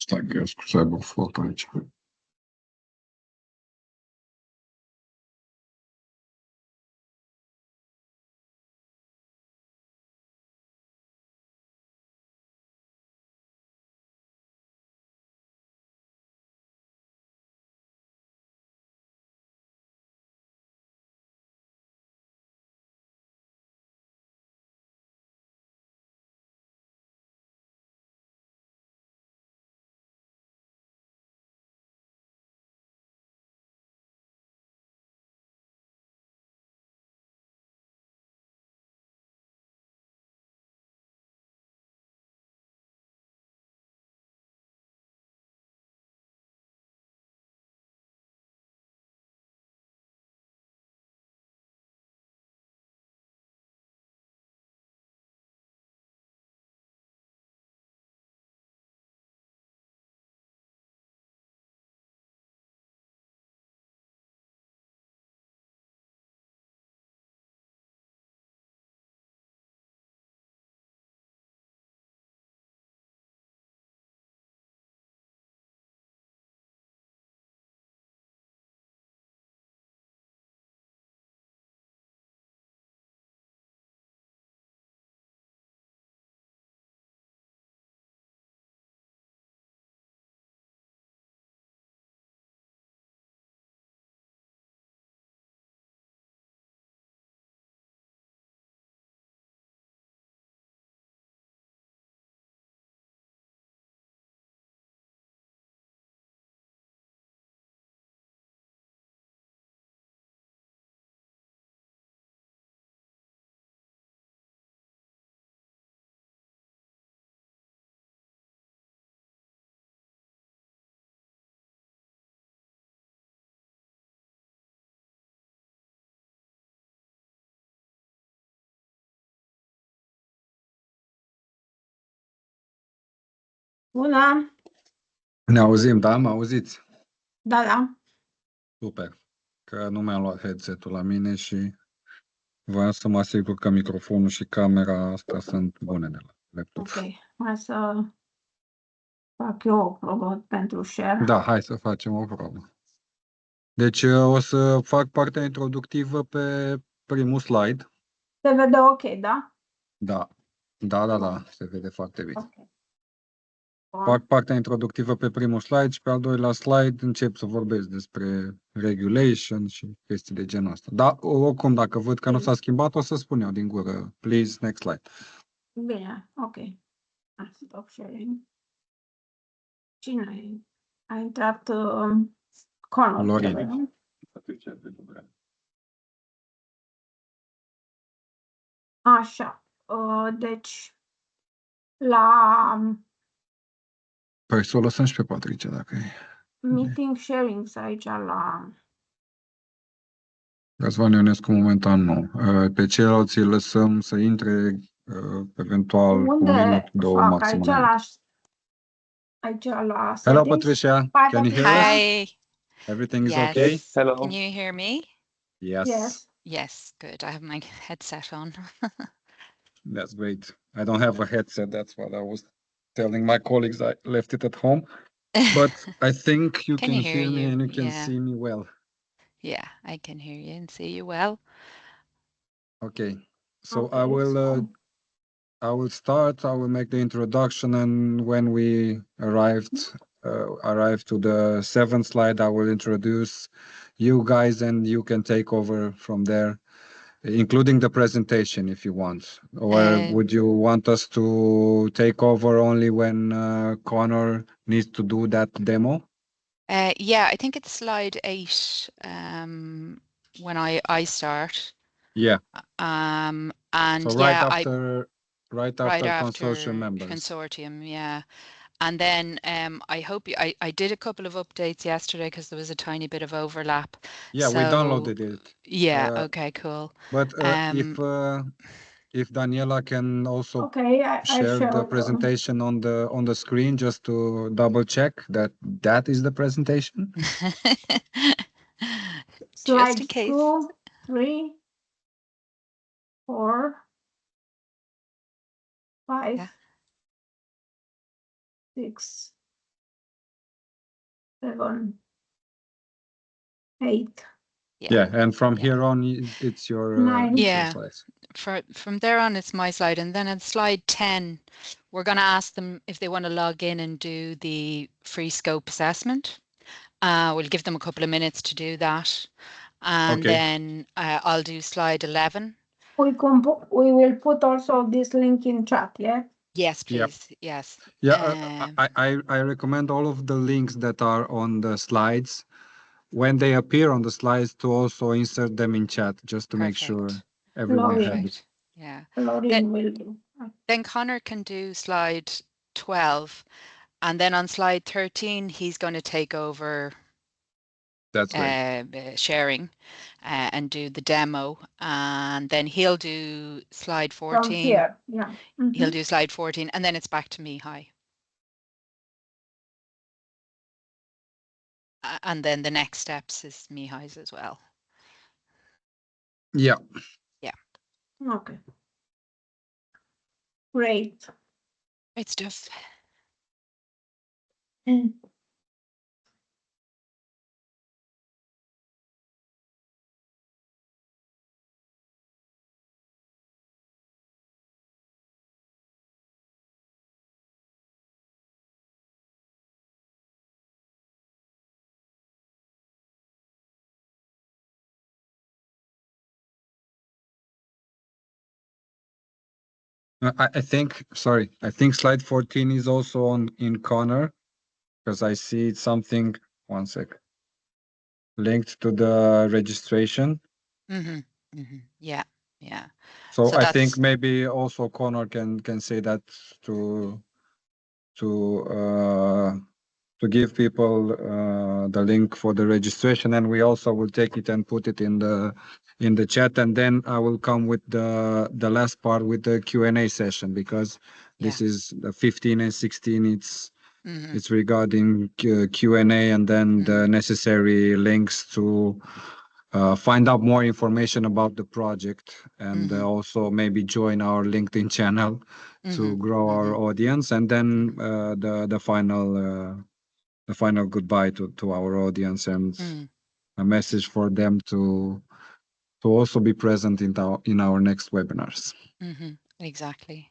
Stai că să aibă foto aici. Bună! Ne auzim, da? Mă auziți? Da, da. Super. Că nu mi-am luat headset-ul la mine și voiam să mă asigur că microfonul și camera asta sunt bune de la laptop. Ok. Hai să fac eu o probă pentru share. Da, hai să facem o probă. Deci o să fac partea introductivă pe primul slide. Se vede ok, da? Da. Da, se vede foarte bine. Ok. Bun. Fac partea introductivă pe primul slide și pe al doilea slide încep să vorbesc despre regulation și chestii de genul ăsta. Da, oricum, dacă văd că nu s-a schimbat, o să spun eu din gură. Please, next slide. Bine, ok. Stop sharing. Cine a intrat? Conor, Florin. trebuie, nu? Așa. Deci, la Păi să o lăsăm și pe Patricia, dacă e. meeting sharing aici la... Răzvan Ionescu, momentan nu. Pe ceilalți îi lăsăm să intre eventual cu un minut, Unde două fac? maxim. Aici la settings? Hello, Patricia. Hi, Can you hear us? Hi. Everything is Yes. okay? Hello. Can you hear me? Yes. Yes. Yes, good. I have my headset on. That's great. I don't have a headset. That's what I was telling my colleagues. I left it at home. But I think you can hear me and you can see me well. Yeah, I can hear you and see you well. Okay. So Okay, I will start. I will make the introduction, and when we arrive to the 7th slide, I will introduce you guys, and you can take over from there, including the presentation if you want. Or would you want us to take over only when Connor needs to do that demo? Yeah, I think it's slide 8 when I start. Yeah. And so right after consortium members. Consortium, yeah. And then I hope I did a couple of updates yesterday because there was a tiny bit of overlap. Yeah, so, we downloaded it. Yeah, okay, cool. But if Daniela can also I share the presentation on the screen just to double check that is the presentation. Just in case. 2, 3, 4, 5, Yeah. 6, 7, 8. Yeah, and from Yeah. here on, it's your, Nine. it's your Yeah. slides. From there on, it's my slide. And then on slide 10, we're going to ask them if they want to log in and do the free scope assessment. We'll give them a couple of minutes to do that. And Okay. then I'll do slide 11. We will put also this link in chat, yeah? Yes, Yep. please. Yes. Yeah, I recommend all of the links that are on the slides, when they appear on the slides, to also insert them in chat, just to make sure Perfect. everyone has it. Perfect. Yeah. Lauren will do. Then Connor can do slide 12. And then on slide 13, he's going to take over That's great. sharing and do the demo. And then he'll do slide 14. From here, yeah. He'll do slide 14, and then it's back to Mihai. And then the next steps is Mihai's as well. Yeah. Yeah. Okay. Great. Great stuff. I think, sorry, I think slide 14 is also on in Connor, because I see something, one sec, linked to the registration. Yeah, yeah. So I think maybe also Connor can say that to give people the link for the registration, and we also will take it and put it in the chat, and then I will come with the last part with the Q&A session, because this is the 15 and 16. It's regarding Q&A, and then the necessary links to find out more information about the project, and also maybe join our LinkedIn channel to grow our audience, and then the final goodbye to our audience, and a message for them to also be present in our next webinars. Exactly.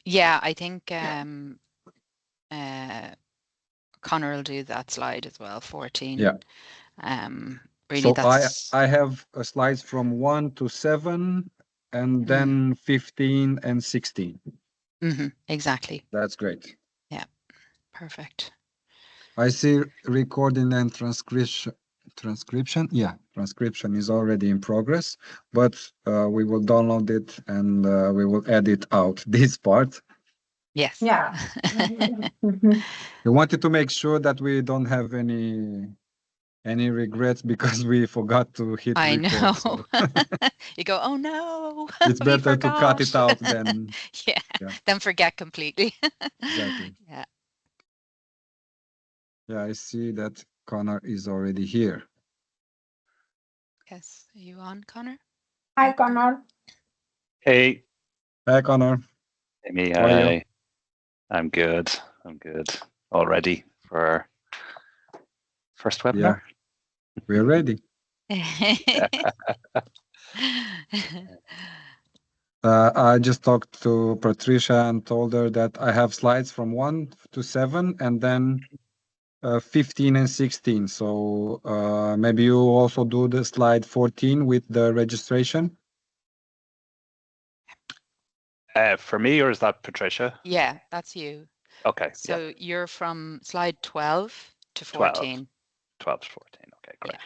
Yeah, I think Connor will do that slide as well, 14. Yeah. Really, so that's I have slides from 1 to 7, and then 15 and 16. Exactly. That's great. Yeah, perfect. I see recording and transcription. Yeah, transcription is already in progress, but we will download it, and we will edit out this part. Yes. Yeah. We wanted to make sure that we don't have any regrets because we forgot to hit I record. know. So You go, oh no. it's better to cut it out than than forget completely. Exactly. Yeah. Yeah, I see that Connor is already here. Yes. Are you on, Connor? Hi, Connor. Hey. Hi, Connor. Hey, me. How are you? Hi. I'm good. All ready for our first webinar? Yeah, we're ready. I just talked to Patricia and told her that I have slides from 1 to 7, and then 15 and 16. So maybe you also do the slide 14 with the registration. For me, or is that Patricia? Yeah, that's you. Okay. So you're from slide 12 to 14. 12 to 14. Okay, great. Yeah.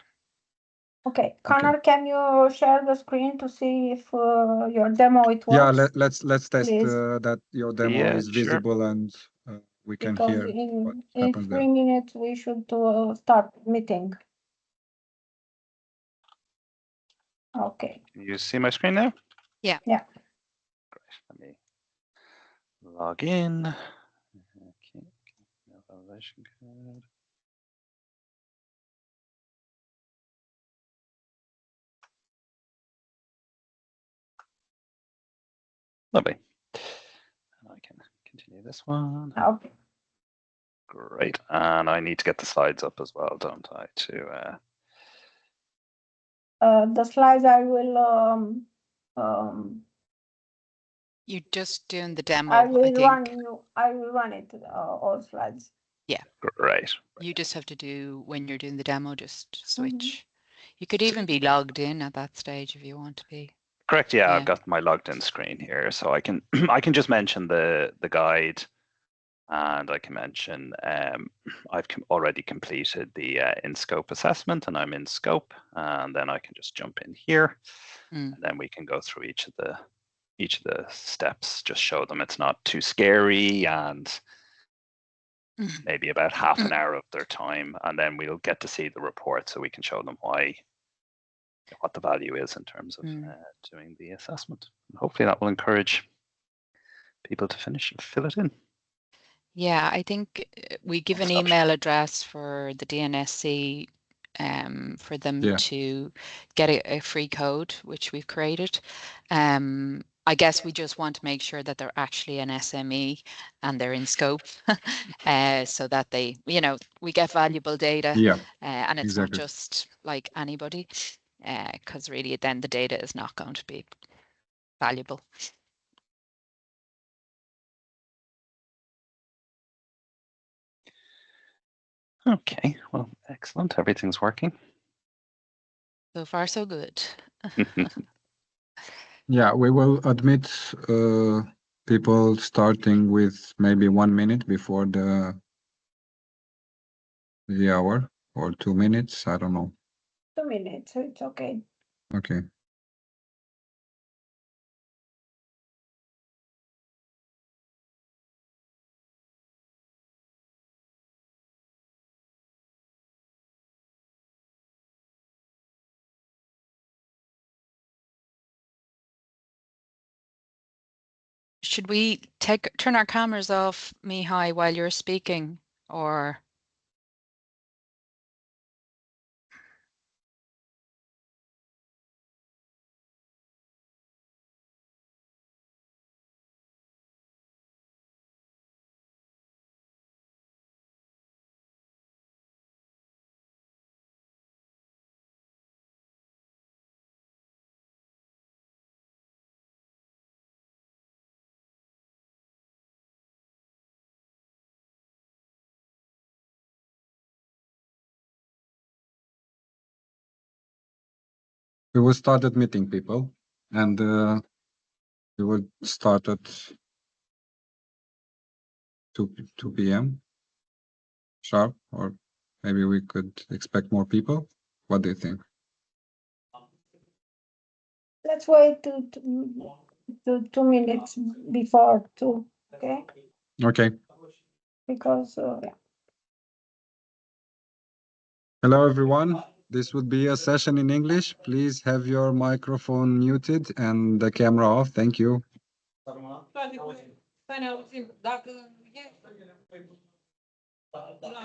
Okay, Connor, can you share the screen to see if your demo it works? Yeah, let's test that your demo is sure. visible, and we can Because hear what in happens 3 there. minutes we should start meeting. Okay. You see my screen now? Yeah. Yeah. Great. Let me log in. Okay. No validation code. Lovely. And I can continue this one. Okay. Great. And I need to get the slides up as well, don't I? The slides I will You're just doing the demo, I will I think. run it all slides. Great. You just have to do, when you're doing the demo, just Mm-hmm. switch. You could even be logged in at that stage if you want to be. Correct. Yeah, Yeah. I've got my logged in screen here, so I can I can just mention the guide, and I can mention I've already completed the in scope assessment, and I'm in scope, and then I can just jump in here, and then we can go through each of the steps. Just show them it's not too scary, and maybe about half an hour of their time, and then we'll get to see the report, so we can show them what the value is in terms of doing the assessment. And hopefully that will encourage people to finish and fill it in. Yeah, I think we give an email address for the DNSC for them to get a free code, which we've created. I guess we just want to make sure that they're actually an SME and they're in scope so that they, we get valuable data and it's not just like anybody, because really then the data is not going to be valuable. Okay, well, excellent. Everything's working. So far, so good. Yeah, we will admit people starting with maybe 1 minute before the hour or 2 minutes. I don't know. 2 minutes, so it's okay. Okay. Should we turn our cameras off, Mihai, while you're speaking, or? We will start admitting people, and we will start at 2 p.m. sharp, or maybe we could expect more people. What do you think? Let's wait to 2 minutes before 2, okay? Okay. Because yeah. Hello, everyone. This would be a session in English. Please have your microphone muted and the camera off. Thank you. La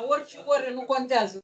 orice oră nu contează.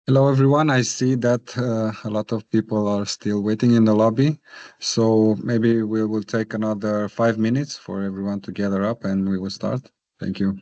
Hello, everyone. I see that a lot of people are still waiting in the lobby. So maybe we will take another 5 minutes for everyone to gather up and we will start. Thank you.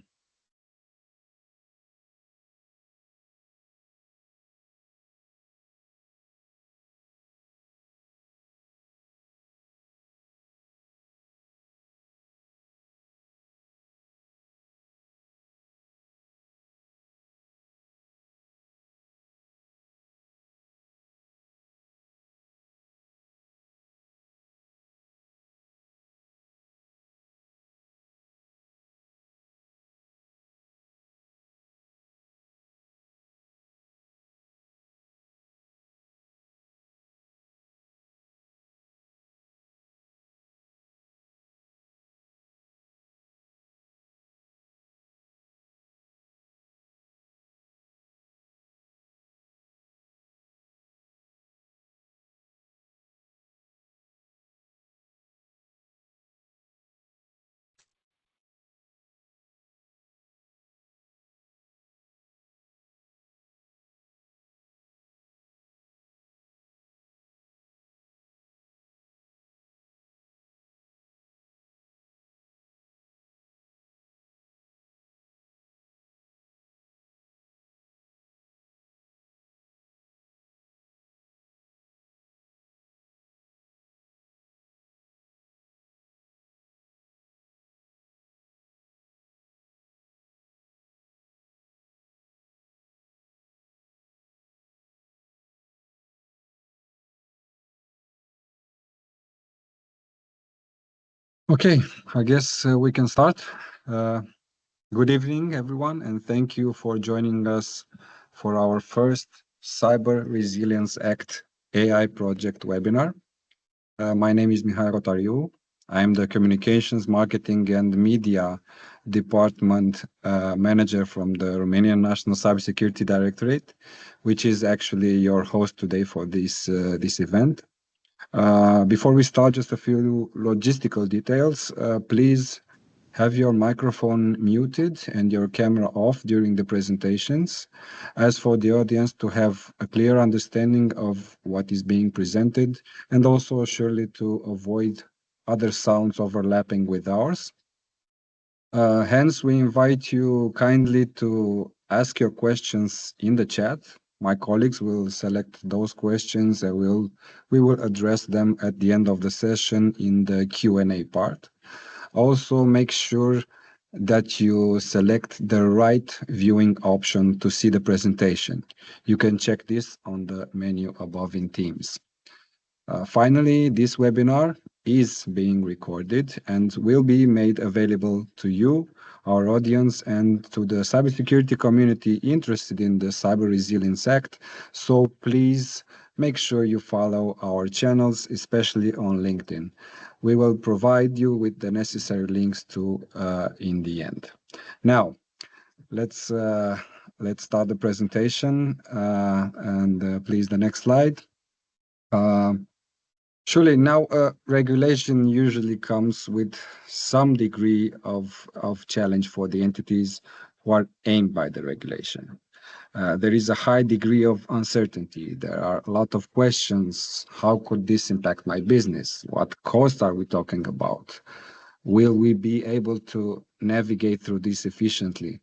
Okay, I guess we can start. Good evening, everyone, and thank you for joining us for our first Cyber Resilience Act AI project webinar. My name is Mihai Rotariu. I am the Communications, Marketing and Media Department Manager from the Romanian National Cybersecurity Directorate, which is actually your host today for this event. Before we start, just a few logistical details. Please have your microphone muted and your camera off during the presentations. As for the audience to have a clear understanding of what is being presented, and also surely to avoid other sounds overlapping with ours. Hence, we invite you kindly to ask your questions in the chat. My colleagues will select those questions and we will address them at the end of the session in the Q&A part. Also, make sure that you select the right viewing option to see the presentation. You can check this on the menu above in Teams. Finally, this webinar is being recorded and will be made available to you, our audience, and to the cybersecurity community interested in the Cyber Resilience Act. So please make sure you follow our channels, especially on LinkedIn. We will provide you with the necessary links to in the end. Now, let's start the presentation and please the next slide. Surely now, regulation usually comes with some degree of challenge for the entities who are aimed by the regulation. There is a high degree of uncertainty. There are a lot of questions. How could this impact my business? What cost are we talking about? Will we be able to navigate through this efficiently?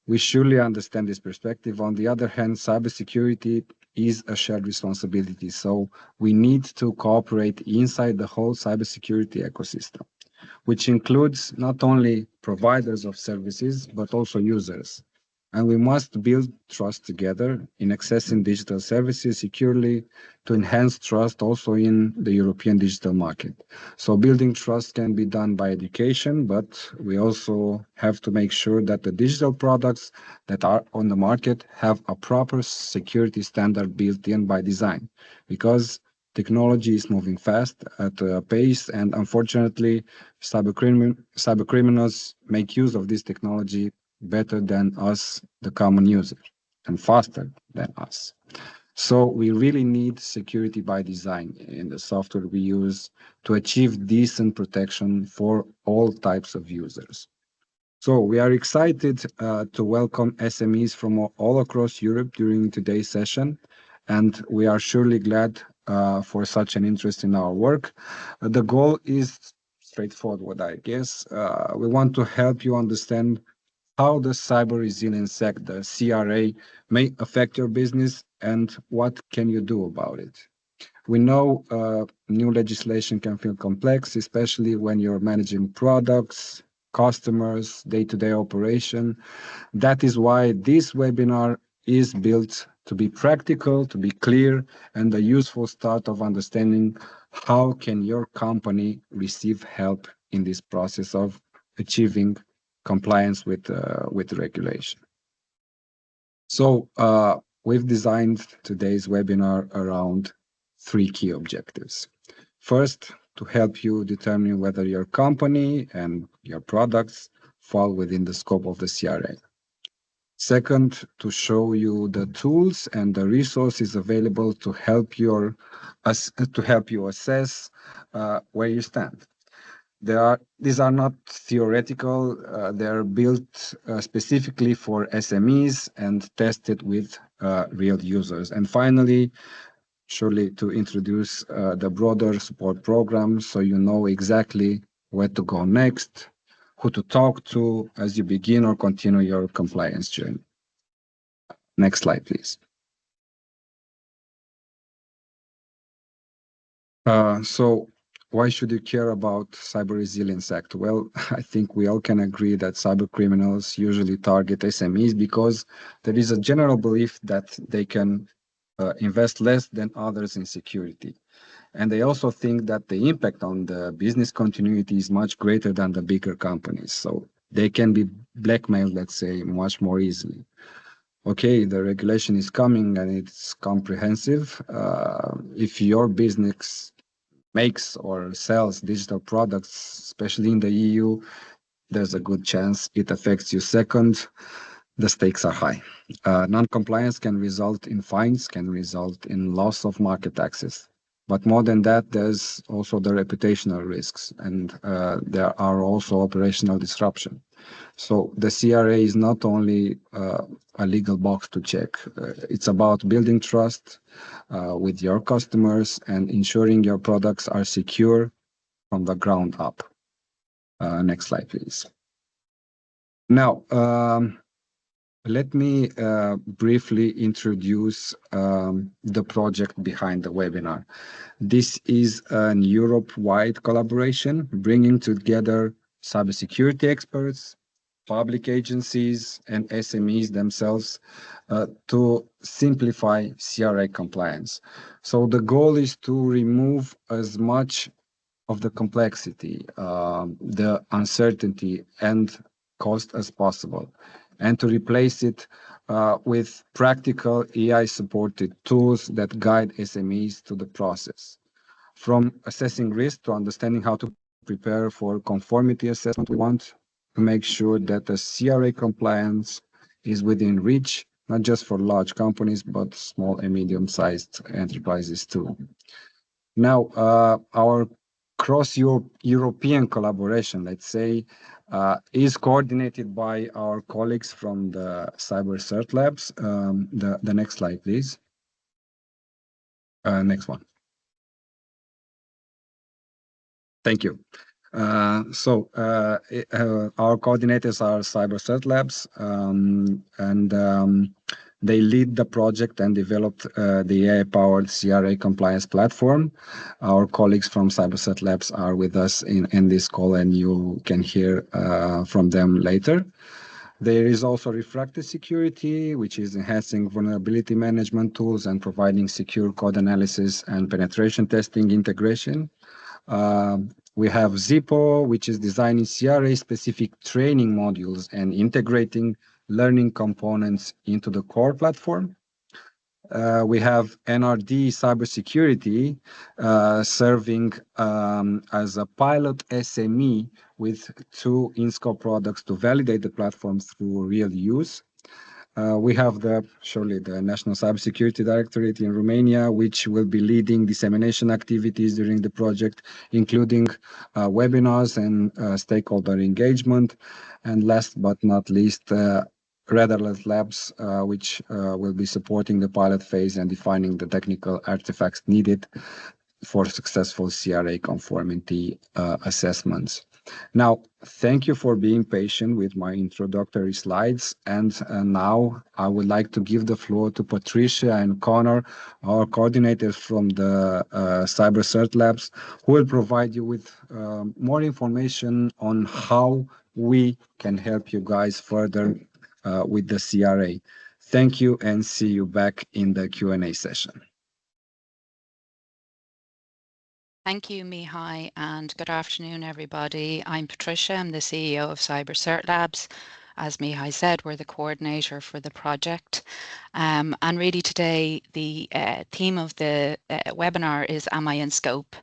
We surely understand this perspective. On the other hand, cybersecurity is a shared responsibility. So we need to cooperate inside the whole cybersecurity ecosystem, which includes not only providers of services, but also users. And we must build trust together in accessing digital services securely to enhance trust also in the European digital market. So building trust can be done by education, but we also have to make sure that the digital products that are on the market have a proper security standard built in by design, because technology is moving fast at a pace, and unfortunately, cyber criminals make use of this technology better than us, the common user, and faster than us. So we really need security by design in the software we use to achieve decent protection for all types of users. So we are excited to welcome SMEs from all across Europe during today's session, and we are surely glad for such an interest in our work. The goal is straightforward, I guess. We want to help you understand how the Cyber Resilience Act, the CRA, may affect your business and what can you do about it. We know new legislation can feel complex, especially when you're managing products, customers, day-to-day operation. That is why this webinar is built to be practical, to be clear, and a useful start of understanding how can your company receive help in this process of achieving compliance with regulation. So we've designed today's webinar around three key objectives. First, to help you determine whether your company and your products fall within the scope of the CRA. Second, to show you the tools and the resources available to help you assess where you stand. These are not theoretical, they're built specifically for SMEs and tested with real users. And finally, surely to introduce the broader support program so you know exactly where to go next, who to talk to as you begin or continue your compliance journey. Next slide, please. So why should you care about Cyber Resilience Act? Well, I think we all can agree that cyber criminals usually target SMEs because there is a general belief that they can invest less than others in security. And they also think that the impact on the business continuity is much greater than the bigger companies. So they can be blackmailed, let's say, much more easily. Okay, the regulation is coming and it's comprehensive. If your business makes or sells digital products, especially in the EU, there's a good chance it affects you. Second, the stakes are high. Non-compliance can result in fines, can result in loss of market access. But more than that, there's also the reputational risks, and there are also operational disruption. So the CRA is not only a legal box to check. It's about building trust with your customers and ensuring your products are secure from the ground up. Next slide, please. Now, let me briefly introduce the project behind the webinar. This is an Europe-wide collaboration bringing together cybersecurity experts, public agencies, and SMEs themselves to simplify CRA compliance. So the goal is to remove as much of the complexity, the uncertainty, and cost as possible, and to replace it with practical AI-supported tools that guide SMEs to the process. From assessing risk to understanding how to prepare for conformity assessment, we want to make sure that the CRA compliance is within reach, not just for large companies, but small and medium-sized enterprises too. Now, our cross-European collaboration, let's say, is coordinated by our colleagues from the Cyber Cert Labs. The next slide, please. Next one. Thank you. Our coordinators are Cyber Cert Labs, and they lead the project and developed the AI-powered CRA compliance platform. Our colleagues from Cyber Cert Labs are with us in this call, and you can hear from them later. There is also Refracted Security, which is enhancing vulnerability management tools and providing secure code analysis and penetration testing integration. We have Zippo, which is designing CRA-specific training modules and integrating learning components into the core platform. We have NRD Cybersecurity serving as a pilot SME with 2 in-scope products to validate the platform through real use. We have surely the National Cybersecurity Directorate in Romania, which will be leading dissemination activities during the project, including webinars and stakeholder engagement. And last but not least, Red Alert Labs, which will be supporting the pilot phase and defining the technical artifacts needed for successful CRA conformity assessments. Now, thank you for being patient with my introductory slides. And now I would like to give the floor to Patricia and Connor, our coordinators from the CyberCert Labs, who will provide you with more information on how we can help you guys further with the CRA. Thank you and see you back in the Q&A session. Thank you, Mihai, and good afternoon, everybody. I'm Patricia. I'm the CEO of CyberCert Labs. As Mihai said, we're the coordinator for the project. And really today, the theme of the webinar is Am I in Scope?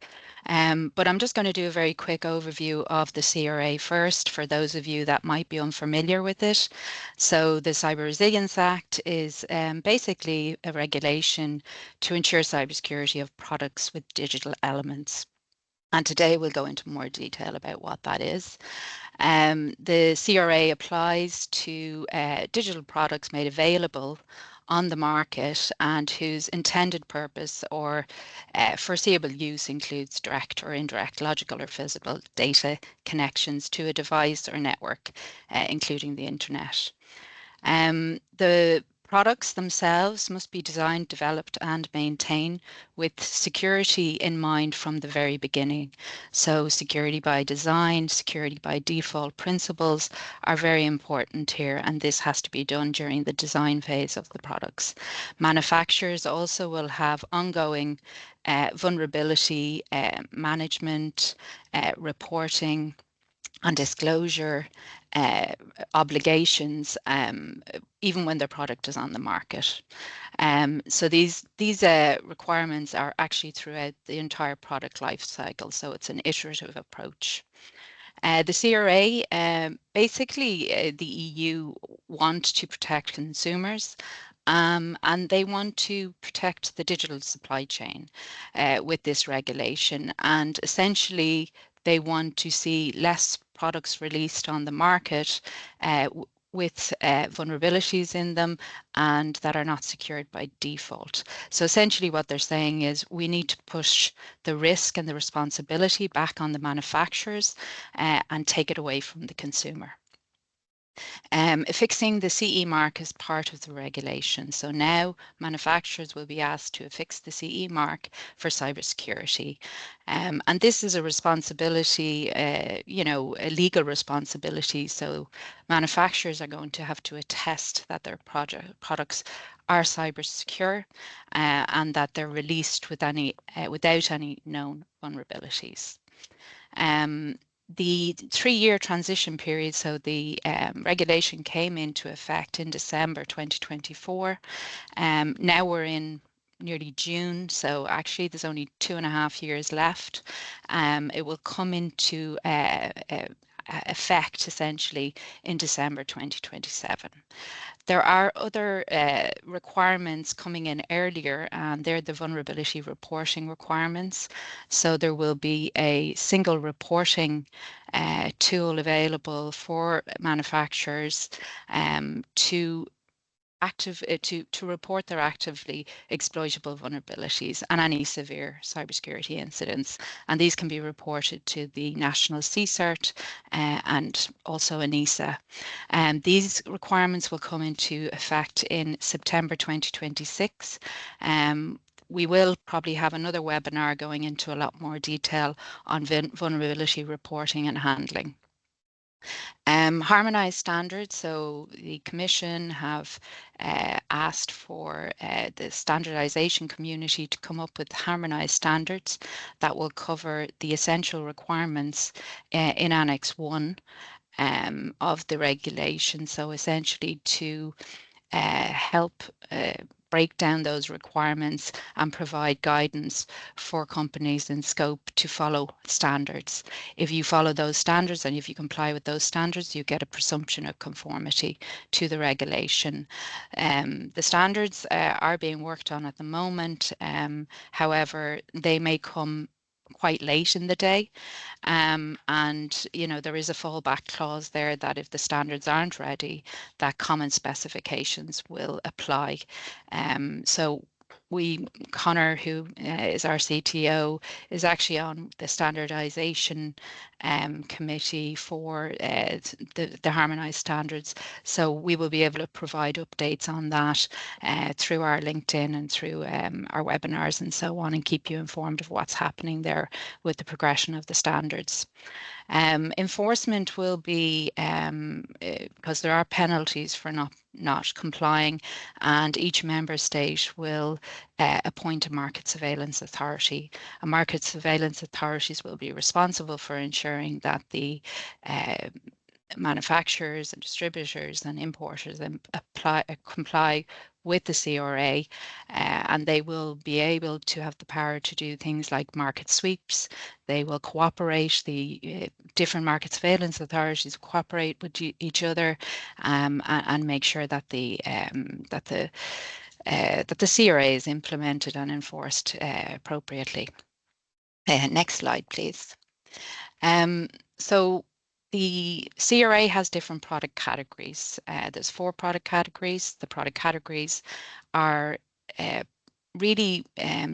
But I'm just going to do a very quick overview of the CRA first, for those of you that might be unfamiliar with it. So the Cyber Resilience Act is basically a regulation to ensure cybersecurity of products with digital elements. And today we'll go into more detail about what that is. The CRA applies to digital products made available on the market and whose intended purpose or foreseeable use includes direct or indirect logical or physical data connections to a device or network, including the internet. The products themselves must be designed, developed and maintained with security in mind from the very beginning. So security by design, security by default principles are very important here, and this has to be done during the design phase of the products. Manufacturers also will have ongoing vulnerability management, reporting and disclosure obligations, even when their product is on the market. So these requirements are actually throughout the entire product life cycle. So it's an iterative approach. The CRA, basically the EU want to protect consumers, and they want to protect the digital supply chain with this regulation. And essentially, they want to see less products released on the market with vulnerabilities in them and that are not secured by default. So essentially what they're saying is we need to push the risk and the responsibility back on the manufacturers and take it away from the consumer. Affixing the CE mark is part of the regulation. So now manufacturers will be asked to affix the CE mark for cybersecurity. And this is a responsibility, a legal responsibility. So manufacturers are going to have to attest that their products are cyber secure and that they're released without any known vulnerabilities. The 3-year transition period, so the regulation came into effect in December 2024. Now we're in nearly June, so actually there's only 2.5 years left. It will come into effect essentially in December 2027. There are other requirements coming in earlier, and they're the vulnerability reporting requirements. So there will be a single reporting tool available for manufacturers to report their actively exploitable vulnerabilities and any severe cybersecurity incidents. And these can be reported to the National CSIRT and also ENISA. These requirements will come into effect in September 2026. We will probably have another webinar going into a lot more detail on vulnerability reporting and handling. Harmonized standards. So the Commission have asked for the standardization community to come up with harmonized standards that will cover the essential requirements in Annex 1 of the regulation. So essentially to help break down those requirements and provide guidance for companies in scope to follow standards. If you follow those standards and if you comply with those standards, you get a presumption of conformity to the regulation. The standards are being worked on at the moment. However, they may come quite late in the day. And, you know, there is a fallback clause there that if the standards aren't ready, that common specifications will apply. So Connor, who is our CTO, is actually on the standardization committee for the harmonized standards. So we will be able to provide updates on that through our LinkedIn and through our webinars and so on, and keep you informed of what's happening there with the progression of the standards. Enforcement will be, because there are penalties for not complying, and each member state will appoint a market surveillance authority. A market surveillance authorities will be responsible for ensuring that the manufacturers and distributors and importers comply with the CRA, and they will be able to have the power to do things like market sweeps. They will cooperate, the different market surveillance authorities cooperate with each other, and make sure that the CRA is implemented and enforced appropriately. Next slide, please. So the CRA has different product categories. There's 4 product categories. The product categories are really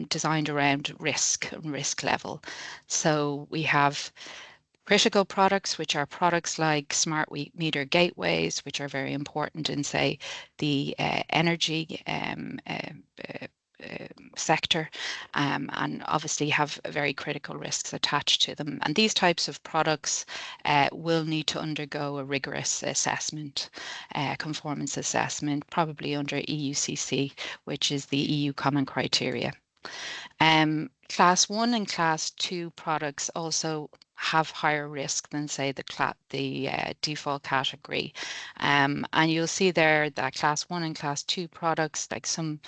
designed around risk and risk level. So we have critical products, which are products like smart meter gateways, which are very important in, say, the energy sector, and obviously have very critical risks attached to them. And these types of products will need to undergo a rigorous assessment, conformance assessment, probably under EUCC, which is the EU Common Criteria. Class 1 and Class 2 products also have higher risk than, say, the default category. And you'll see there that Class 1 and Class 2 products, like some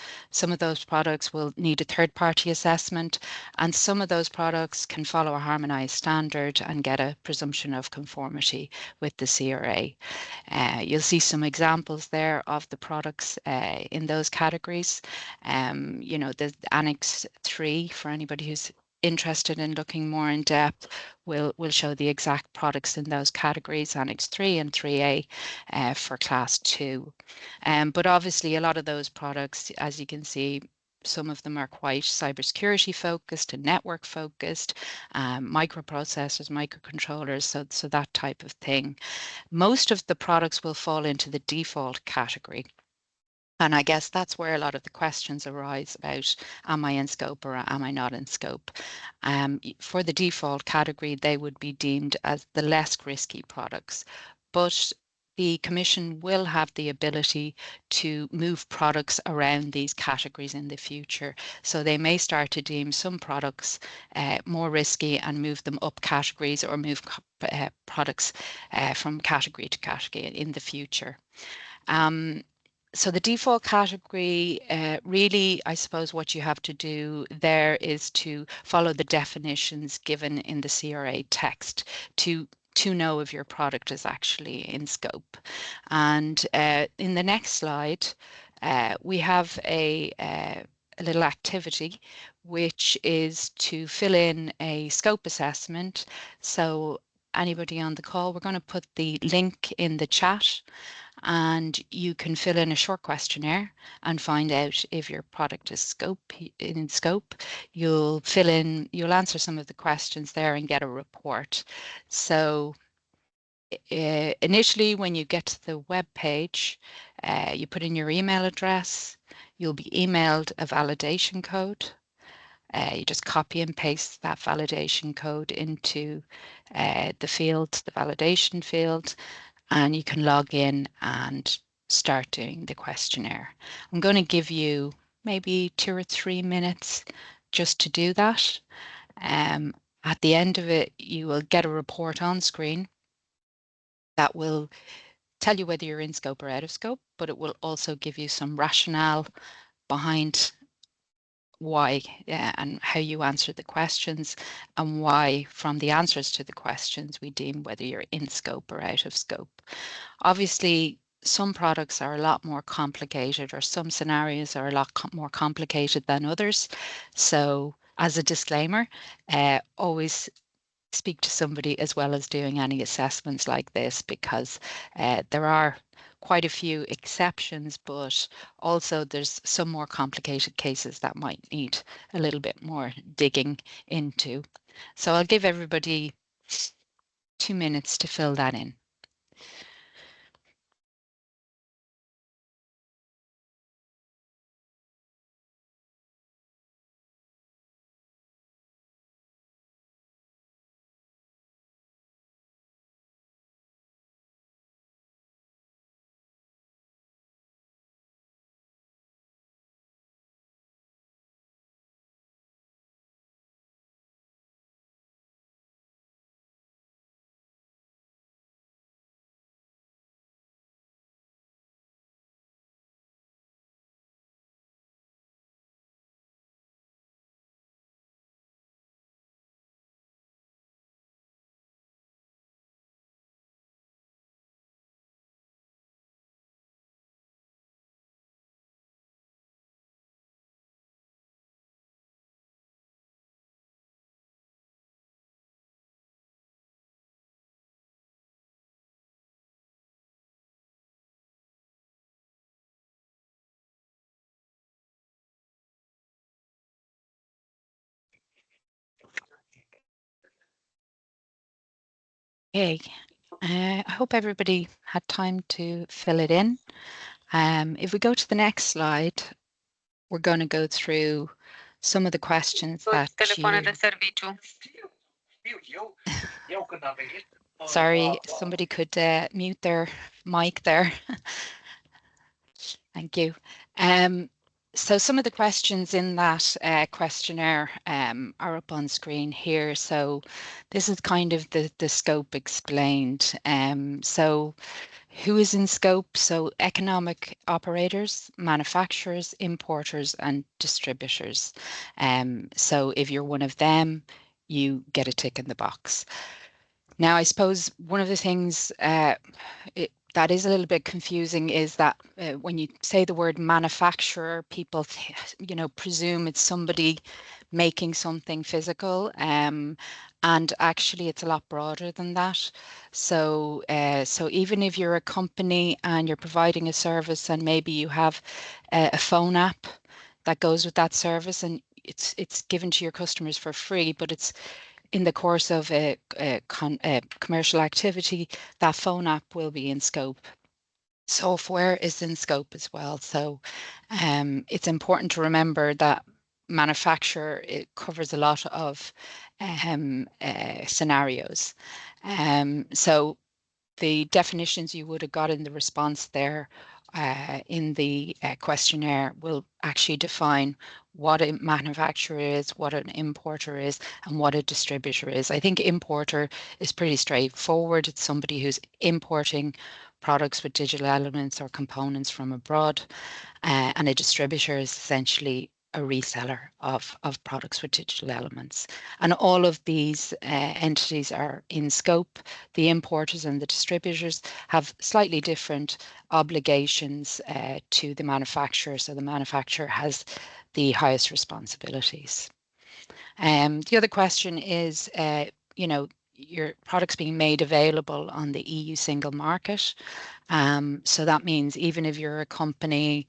of those products will need a third-party assessment, and some of those products can follow a harmonized standard and get a presumption of conformity with the CRA. You'll see some examples there of the products in those categories. You know, the Annex 3, for anybody who's interested in looking more in depth, will show the exact products in those categories, Annex 3 and 3A for Class 2. But obviously a lot of those products, as you can see, some of them are quite cybersecurity focused and network focused, microprocessors, microcontrollers, so that type of thing. Most of the products will fall into the default category. And I guess that's where a lot of the questions arise about, am I in scope or am I not in scope? For the default category, they would be deemed as the less risky products. But the Commission will have the ability to move products around these categories in the future. So they may start to deem some products more risky and move them up categories, or move products from category to category in the future. So the default category, really, I suppose what you have to do there is to follow the definitions given in the CRA text to know if your product is actually in scope. And in the next slide, we have a little activity, which is to fill in a scope assessment. So anybody on the call, we're going to put the link in the chat, and you can fill in a short questionnaire and find out if your product is in scope. You'll answer some of the questions there and get a report. So initially, when you get to the web page, you put in your email address. You'll be emailed a validation code. You just copy and paste that validation code into the validation field, and you can log in and start doing the questionnaire. I'm going to give you maybe 2 or 3 minutes just to do that. At the end of it, you will get a report on screen that will tell you whether you're in scope or out of scope, but it will also give you some rationale behind why and how you answer the questions, and why from the answers to the questions we deem whether you're in scope or out of scope. Obviously, some products are a lot more complicated, or some scenarios are a lot more complicated than others. So as a disclaimer, always speak to somebody as well as doing any assessments like this, because there are quite a few exceptions, but also there's some more complicated cases that might need a little bit more digging into. So I'll give everybody 2 minutes to fill that in. Okay, I hope everybody had time to fill it in. If we go to the next slide, we're going to go through some of the questions that Sorry, somebody could mute their mic there. Thank you. So some of the questions in that questionnaire are up on screen here. So this is kind of the scope explained. So who is in scope? So economic operators, manufacturers, importers, and distributors. So if you're one of them, you get a tick in the box. Now, I suppose one of the things that is a little bit confusing is that when you say the word manufacturer, people, presume it's somebody making something physical, and actually it's a lot broader than that. So, so even if you're a company and you're providing a service, and maybe you have a phone app that goes with that service, and it's given to your customers for free, but it's in the course of a commercial activity, that phone app will be in scope. Software is in scope as well. So it's important to remember that manufacturer, it covers a lot of scenarios. So the definitions you would have got in the response there in the questionnaire will actually define what a manufacturer is, what an importer is, and what a distributor is. I think importer is pretty straightforward. It's somebody who's importing products with digital elements or components from abroad, and a distributor is essentially a reseller of products with digital elements. And all of these entities are in scope. The importers and the distributors have slightly different obligations to the manufacturer. So the manufacturer has the highest responsibilities. The other question is, your products being made available on the EU single market. So that means even if you're a company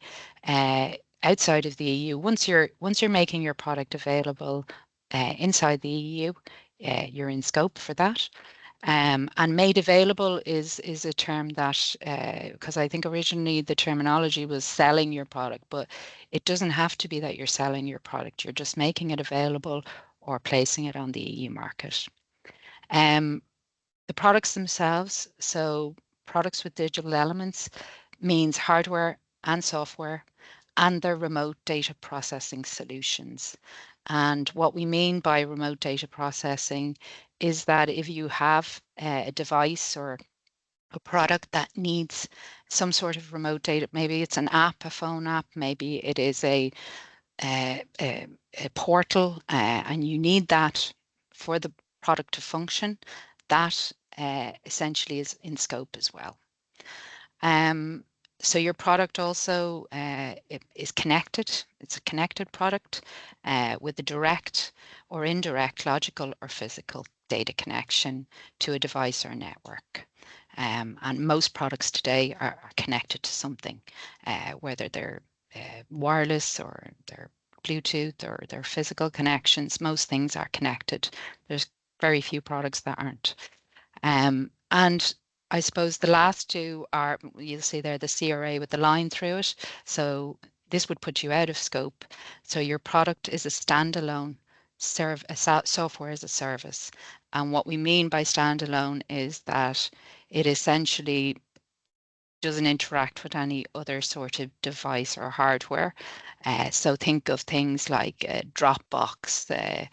outside of the EU, once you're making your product available inside the EU, you're in scope for that. And made available is a term that, because I think originally the terminology was selling your product, but it doesn't have to be that you're selling your product. You're just making it available or placing it on the EU market. The products themselves, so products with digital elements, means hardware and software and their remote data processing solutions. And what we mean by remote data processing is that if you have a device or a product that needs some sort of remote data. Maybe it's an app, a phone app, maybe it is a portal, and you need that for the product to function, that essentially is in scope as well. So your product also is connected. It's a connected product with a direct or indirect logical or physical data connection to a device or network. And most products today are connected to something, whether they're wireless or they're Bluetooth or they're physical connections. Most things are connected. There's very few products that aren't. And I suppose the last two are, you'll see there, the CRA with the line through it. So this would put you out of scope. So your product is a standalone software as a service. And what we mean by standalone is that it essentially doesn't interact with any other sort of device or hardware. So think of things like Dropbox,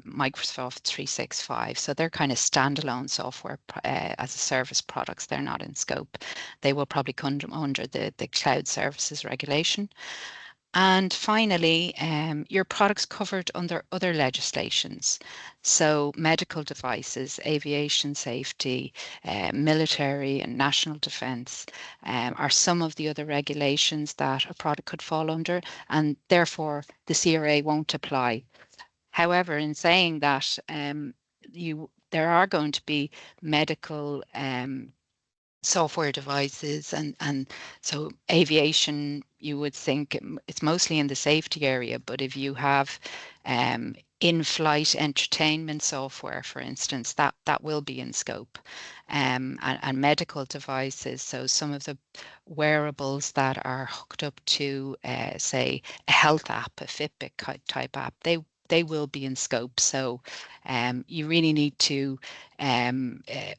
Microsoft 365. So they're kind of standalone software as a service products. They're not in scope. They will probably come under the cloud services regulation. And finally, your product's covered under other legislations. So medical devices, aviation safety, military and national defence are some of the other regulations that a product could fall under, and therefore the CRA won't apply. However, in saying that, there are going to be medical software devices, and so aviation, you would think it's mostly in the safety area, but if you have in-flight entertainment software, for instance, that will be in scope. And medical devices, so some of the wearables that are hooked up to say a health app, a Fitbit type app, they will be in scope. So you really need to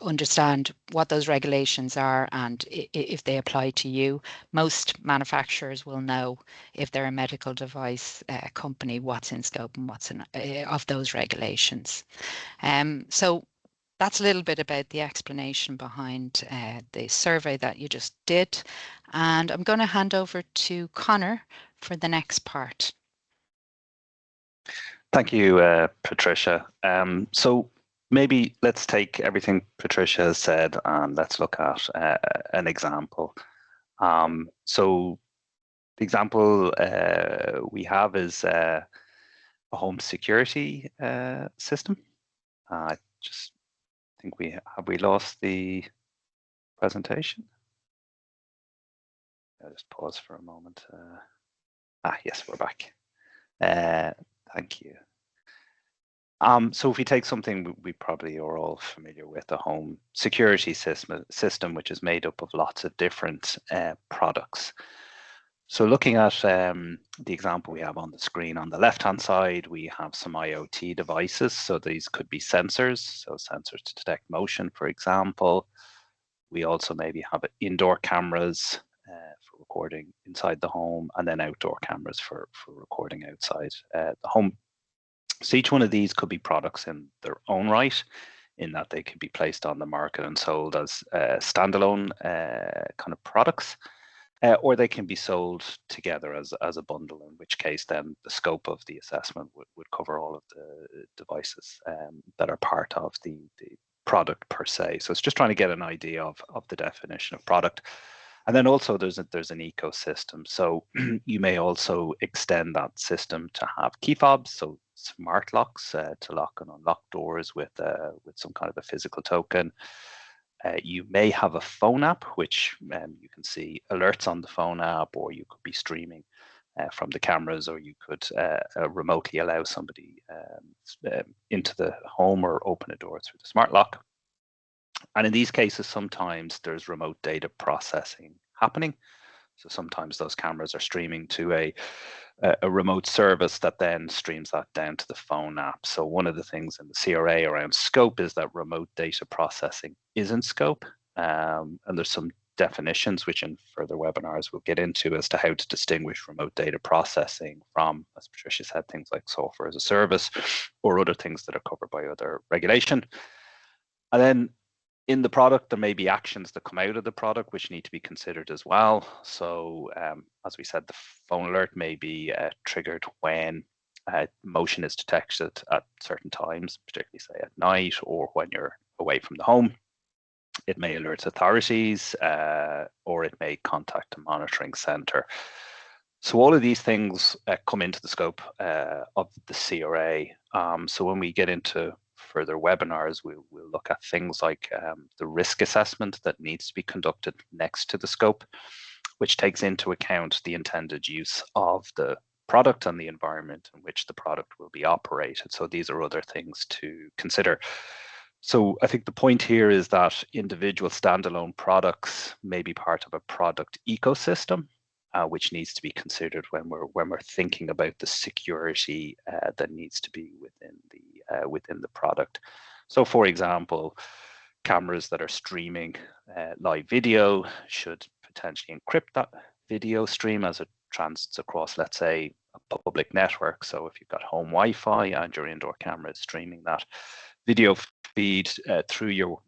understand what those regulations are and if they apply to you. Most manufacturers will know, if they're a medical device company, what's in scope and what's in of those regulations. So that's a little bit about the explanation behind the survey that you just did. And I'm going to hand over to Connor for the next part. Thank you, Patricia. So maybe let's take everything Patricia has said and let's look at an example. So the example we have is a home security system. I just think we lost the presentation. I'll just pause for a moment. Yes, we're back. Thank you. So if we take something we probably are all familiar with, a home security system, which is made up of lots of different products. So looking at the example we have on the screen, on the left-hand side, we have some IoT devices. So these could be sensors, so sensors to detect motion, for example. We also maybe have indoor cameras for recording inside the home, and then outdoor cameras for recording outside the home. So each one of these could be products in their own right, in that they could be placed on the market and sold as standalone kind of products, or they can be sold together as a bundle, in which case then the scope of the assessment would cover all of the devices that are part of the product per se. So it's just trying to get an idea of the definition of product. And then also there's an ecosystem. So you may also extend that system to have key fobs, so smart locks to lock and unlock doors with some kind of a physical token. You may have a phone app, which you can see alerts on the phone app, or you could be streaming from the cameras, or you could remotely allow somebody into the home or open a door through the smart lock. And in these cases, sometimes there's remote data processing happening. So sometimes those cameras are streaming to a remote service that then streams that down to the phone app. So one of the things in the CRA around scope is that remote data processing isn't scope. And there's some definitions, which in further webinars we'll get into, as to how to distinguish remote data processing from, as Patricia said, things like software as a service or other things that are covered by other regulation. And then in the product, there may be actions that come out of the product which need to be considered as well. So as we said, the phone alert may be triggered when motion is detected at certain times, particularly say at night or when you're away from the home. It may alert authorities or it may contact a monitoring center. So all of these things come into the scope of the CRA. So when we get into further webinars, we'll look at things like the risk assessment that needs to be conducted next to the scope, which takes into account the intended use of the product and the environment in which the product will be operated. So these are other things to consider. So I think the point here is that individual standalone products may be part of a product ecosystem, which needs to be considered when we're thinking about the security that needs to be within the product. So, for example, cameras that are streaming live video should potentially encrypt that video stream as it transits across, let's say, a public network. So if you've got home Wi-Fi and your indoor camera is streaming that video feed through your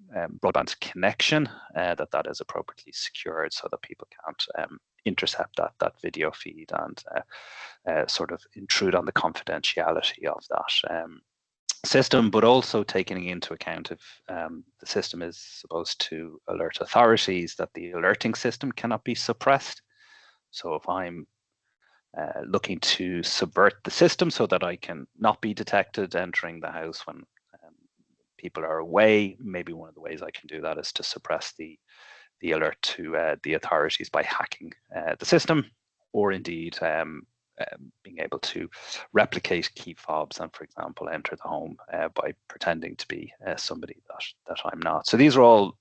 broadband connection, that is appropriately secured so that people can't intercept that video feed and sort of intrude on the confidentiality of that system, but also taking into account if the system is supposed to alert authorities, that the alerting system cannot be suppressed. So if I'm looking to subvert the system so that I can not be detected entering the house when people are away, maybe one of the ways I can do that is to suppress the alert to the authorities by hacking the system, or indeed being able to replicate key fobs and, for example, enter the home by pretending to be somebody that I'm not. So these are all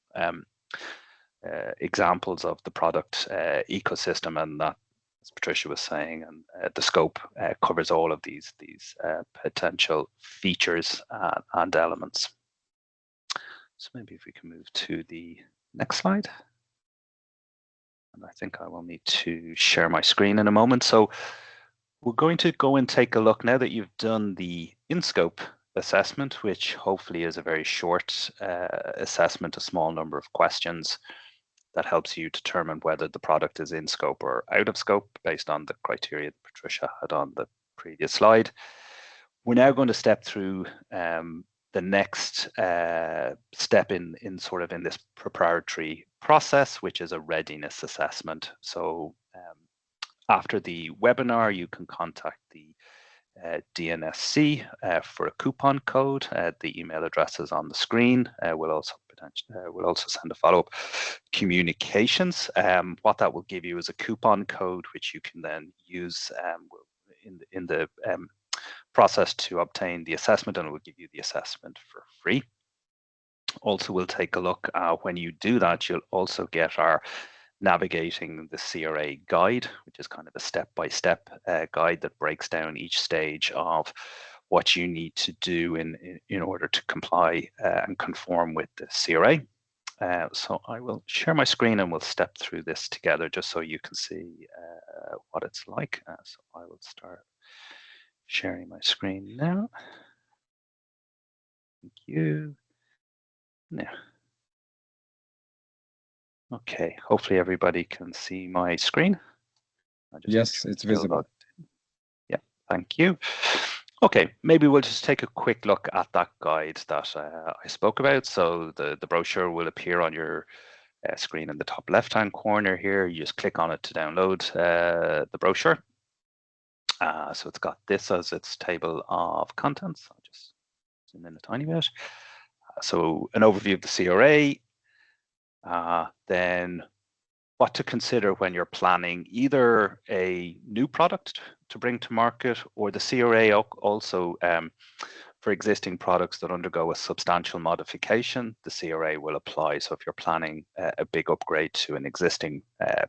examples of the product ecosystem, and that, as Patricia was saying, and the scope covers all of these potential features and elements. So maybe if we can move to the next slide. And I think I will need to share my screen in a moment. So we're going to go and take a look now that you've done the in-scope assessment, which hopefully is a very short assessment, a small number of questions that helps you determine whether the product is in scope or out of scope based on the criteria that Patricia had on the previous slide. We're now going to step through the next step in this preparatory process, which is a readiness assessment. So after the webinar, you can contact the DNSC for a coupon code. The email address is on the screen. We'll also send a follow-up communications. What that will give you is a coupon code, which you can then use in the process to obtain the assessment, and it will give you the assessment for free. Also, we'll take a look when you do that, you'll also get our navigating the CRA guide, which is kind of a step-by-step guide that breaks down each stage of what you need to do in order to comply and conform with the CRA. So I will share my screen and we'll step through this together just so you can see what it's like. So I will start sharing my screen now. Thank you. Now. Okay, hopefully everybody can see my screen. Yes, it's visible. Yeah, thank you. Okay, maybe we'll just take a quick look at that guide that I spoke about. So the brochure will appear on your screen in the top left-hand corner here. You just click on it to download the brochure. So it's got this as its table of contents. I'll just zoom in a tiny bit. So an overview of the CRA, then what to consider when you're planning either a new product to bring to market, or the CRA also for existing products that undergo a substantial modification, the CRA will apply. So if you're planning a big upgrade to an existing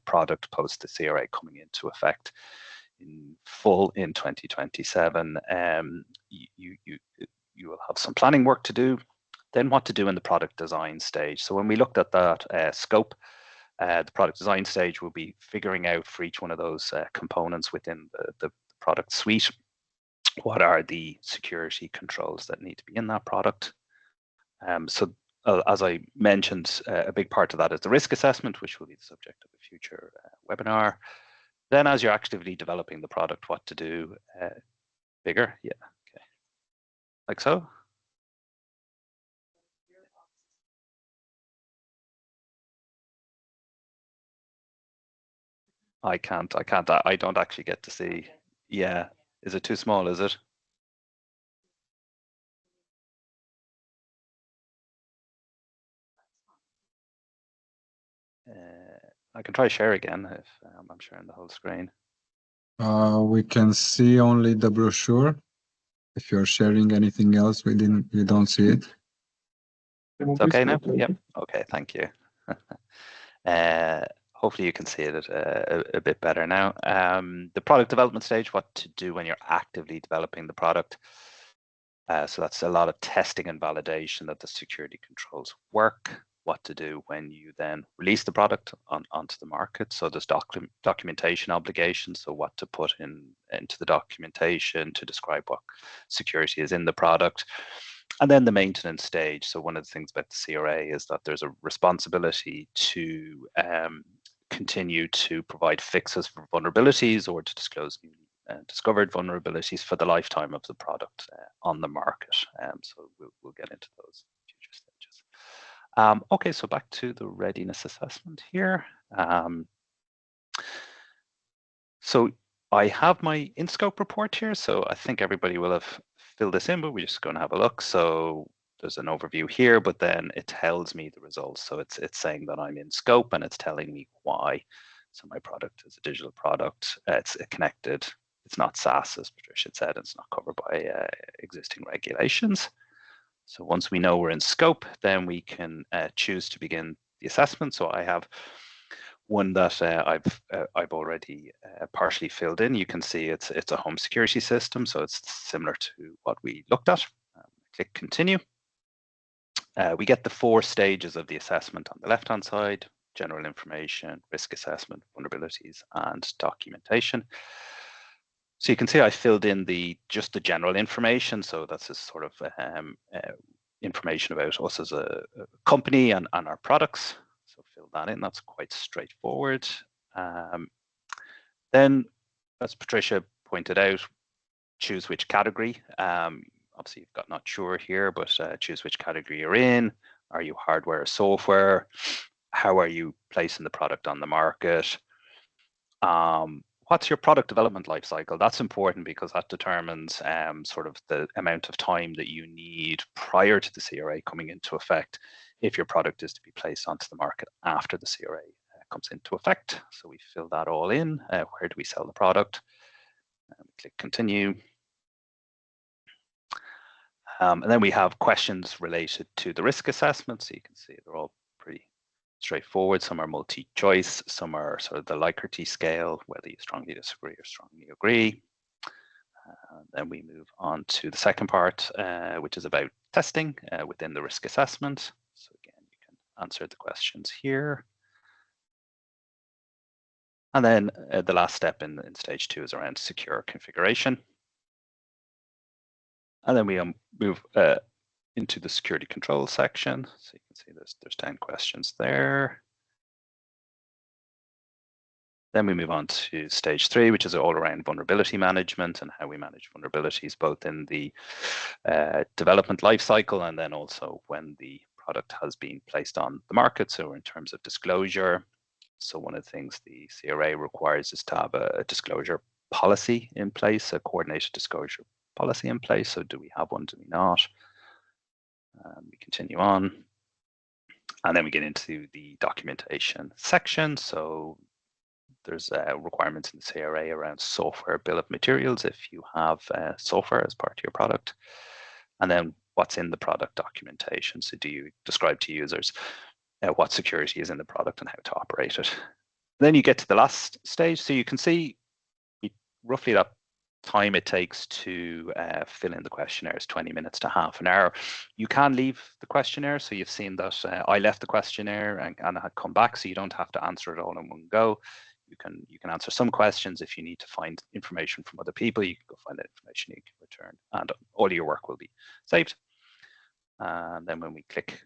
product post the CRA coming into effect in full in 2027, you will have some planning work to do. Then what to do in the product design stage. So when we looked at that scope, the product design stage will be figuring out for each one of those components within the product suite, what are the security controls that need to be in that product. So as I mentioned, a big part of that is the risk assessment, which will be the subject of a future webinar. Then as you're actively developing the product, what to do, bigger, yeah, okay, like so. I don't actually get to see. Yeah, is it too small, is it? I can try share again if I'm sharing the whole screen. We can see only the brochure. If you're sharing anything else, we don't see it. It's okay now? Yep. Okay, thank you. Hopefully you can see it a bit better now. The product development stage, what to do when you're actively developing the product. So that's a lot of testing and validation that the security controls work, what to do when you then release the product onto the market. So there's documentation obligations, so what to put into the documentation to describe what security is in the product. And then the maintenance stage. So one of the things about the CRA is that there's a responsibility to continue to provide fixes for vulnerabilities or to disclose newly discovered vulnerabilities for the lifetime of the product on the market. So we'll get into those future stages. Okay, so back to the readiness assessment here. So I have my in-scope report here, so I think everybody will have filled this in, but we're just going to have a look. So there's an overview here, but then it tells me the results. So it's saying that I'm in scope and it's telling me why. So my product is a digital product. It's connected. It's not SaaS, as Patricia said. It's not covered by existing regulations. So once we know we're in scope, then we can choose to begin the assessment. So I have one that I've already partially filled in. You can see it's a home security system, so it's similar to what we looked at. Click continue. We get the 4 stages of the assessment on the left-hand side: general information, risk assessment, vulnerabilities, and documentation. So you can see I filled in just the general information. So that's a sort of information about us as a company and our products. So fill that in. That's quite straightforward. Then, as Patricia pointed out, choose which category. Obviously, you've got not sure here, but choose which category you're in. Are you hardware or software? How are you placing the product on the market? What's your product development life cycle? That's important because that determines sort of the amount of time that you need prior to the CRA coming into effect if your product is to be placed onto the market after the CRA comes into effect. So we fill that all in. Where do we sell the product? Click continue. And then we have questions related to the risk assessment. So you can see they're all pretty straightforward. Some are multi-choice, some are sort of the Likert scale, whether you strongly disagree or strongly agree. Then we move on to the second part, which is about testing within the risk assessment. So again, you can answer the questions here. And then the last step in stage 2 is around secure configuration. And then we move into the security control section. So you can see there's 10 questions there. Then we move on to stage 3, which is all around vulnerability management and how we manage vulnerabilities, both in the development lifecycle and then also when the product has been placed on the market. So in terms of disclosure, so one of the things the CRA requires is to have a disclosure policy in place, a coordinated disclosure policy in place. So do we have one? Do we not? We continue on. And then we get into the documentation section. So there's requirements in the CRA around software bill of materials if you have software as part of your product. And then what's in the product documentation. So do you describe to users what security is in the product and how to operate it? Then you get to the last stage. So you can see roughly that time it takes to fill in the questionnaire is 20 minutes to half an hour. You can leave the questionnaire. So you've seen that I left the questionnaire and I had come back, so you don't have to answer it all in one go. You can answer some questions. If you need to find information from other people, you can go find that information, you can return, and all of your work will be saved. And then when we click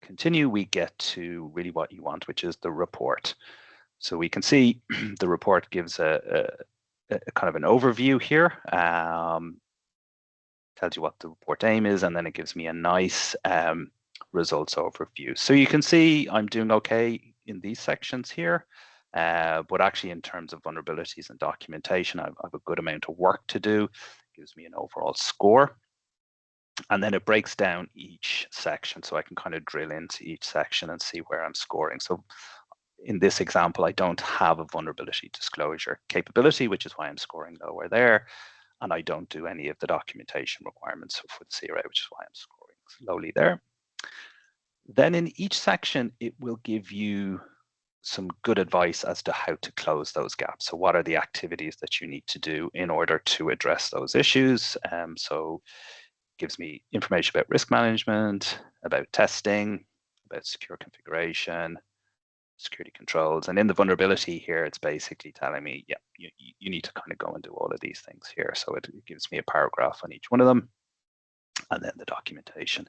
continue, we get to really what you want, which is the report. So we can see the report gives a kind of an overview here, tells you what the report aim is, and then it gives me a nice results overview. So you can see I'm doing okay in these sections here, but actually in terms of vulnerabilities and documentation, I have a good amount of work to do. It gives me an overall score. And then it breaks down each section, so I can kind of drill into each section and see where I'm scoring. So in this example, I don't have a vulnerability disclosure capability, which is why I'm scoring lower there. And I don't do any of the documentation requirements for the CRA, which is why I'm scoring lowly there. Then in each section, it will give you some good advice as to how to close those gaps. So what are the activities that you need to do in order to address those issues? So it gives me information about risk management, about testing, about secure configuration, security controls. And in the vulnerability here, it's basically telling me, yeah, you need to kind of go and do all of these things here. So it gives me a paragraph on each one of them, and then the documentation.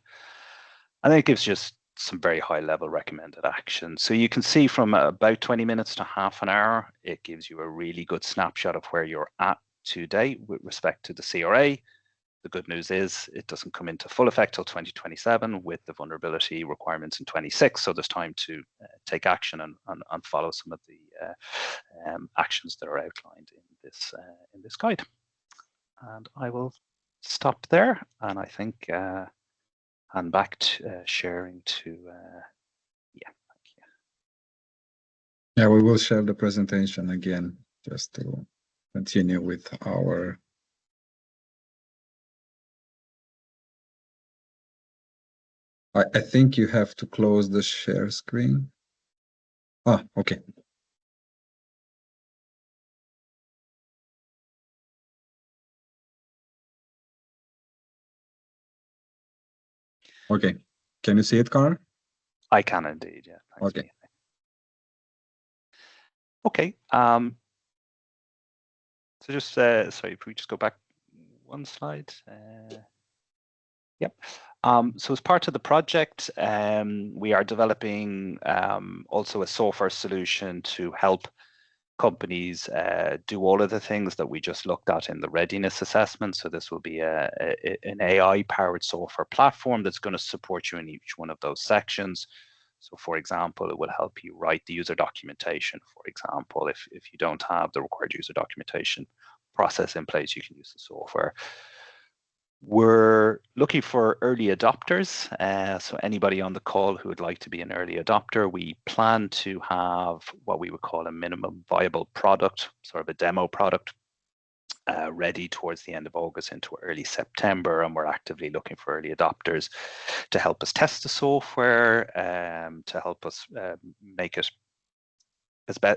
And then it gives just some very high level recommended actions. So you can see from about 20 minutes to half an hour, it gives you a really good snapshot of where you're at today with respect to the CRA. The good news is it doesn't come into full effect till 2027 with the vulnerability requirements in 26. So there's time to take action and follow some of the actions that are outlined in this guide. And I will stop there, and I think hand back to sharing to yeah. Thank you. Yeah, we will share the presentation again just to continue with our. I think you have to close the share screen. Ah, okay. Okay. Can you see it, Connor? I can indeed, yeah. Thanks, Okay. Mia. Okay. So just sorry, if we just go back one slide. Yep. So as part of the project, we are developing also a software solution to help companies do all of the things that we just looked at in the readiness assessment. So this will be an AI-powered software platform that's going to support you in each one of those sections. So for example, it will help you write the user documentation. For example, if you don't have the required user documentation process in place, you can use the software. We're looking for early adopters. So anybody on the call who would like to be an early adopter, we plan to have what we would call a minimum viable product, sort of a demo product, ready towards the end of August into early September. And we're actively looking for early adopters to help us test the software, to help us make it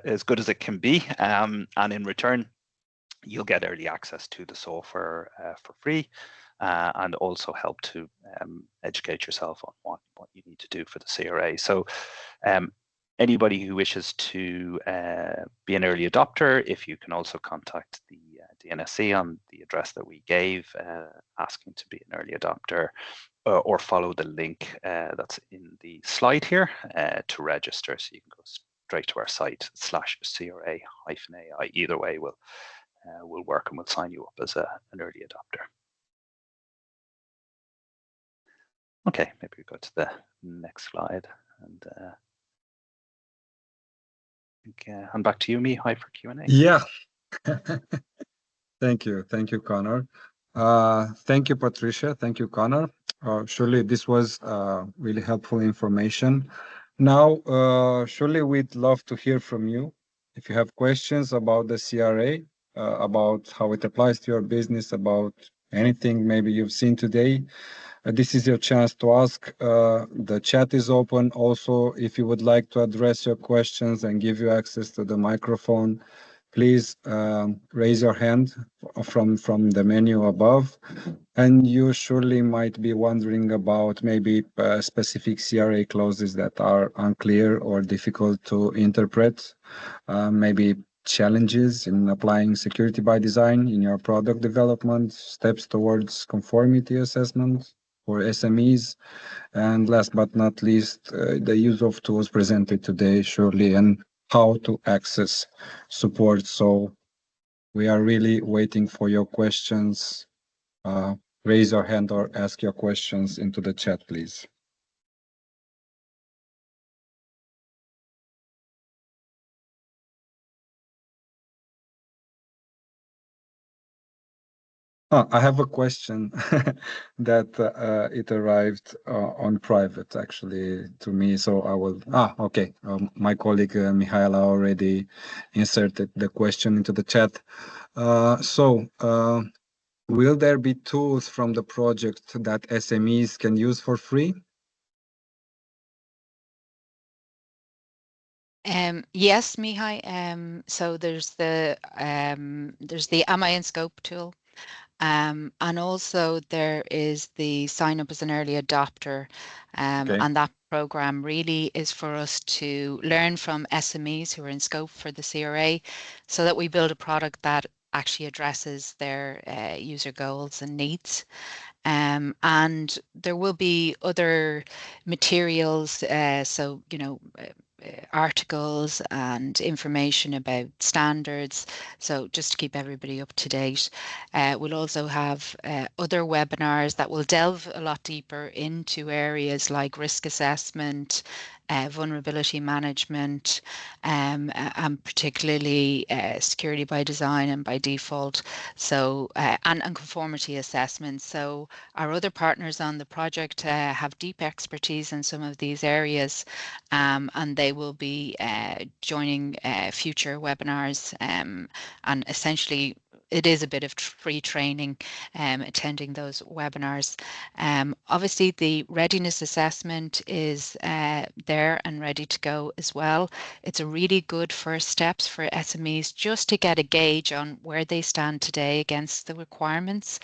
as good as it can be. And in return, you'll get early access to the software for free. And also help to educate yourself on what you need to do for the CRA. So anybody who wishes to be an early adopter, if you can also contact the DNSC on the address that we gave, asking to be an early adopter, or follow the link that's in the slide here to register. So you can go straight to our site /CRA-AI. Either way will work, and we'll sign you up as an early adopter. Okay, maybe we go to the next slide, and hand back to you, Mihai, for Q&A. Yeah. Thank you, Connor. Thank you, Patricia. Thank you, Connor. Surely this was really helpful information. Now, surely we'd love to hear from you. If you have questions about the CRA, about how it applies to your business, about anything maybe you've seen today, this is your chance to ask. The chat is open. Also, if you would like to address your questions and give you access to the microphone, please raise your hand from the menu above. And you surely might be wondering about maybe specific CRA clauses that are unclear or difficult to interpret, maybe challenges in applying security by design in your product development, steps towards conformity assessment, for SMEs. And last but not least, the use of tools presented today, surely, and how to access support. So we are really waiting for your questions. Raise your hand or ask your questions into the chat, please. I have a question that it arrived on private actually to me. So I will. Okay. My colleague Mihaela already inserted the question into the chat. Will there be tools from the project that SMEs can use for free? Yes, Mihai. So there's the Am I in Scope tool. And also there is the sign up as an early adopter. Okay. And that program really is for us to learn from SMEs who are in scope for the CRA so that we build a product that actually addresses their user goals and needs. And there will be other materials, so, articles and information about standards. So just to keep everybody up to date. We'll also have other webinars that will delve a lot deeper into areas like risk assessment, vulnerability management, and particularly security by design and by default. So and conformity assessments. So our other partners on the project have deep expertise in some of these areas, and they will be joining future webinars, and essentially it is a bit of free training attending those webinars. Obviously, the readiness assessment is there and ready to go as well. It's a really good first steps for SMEs just to get a gauge on where they stand today against the requirements.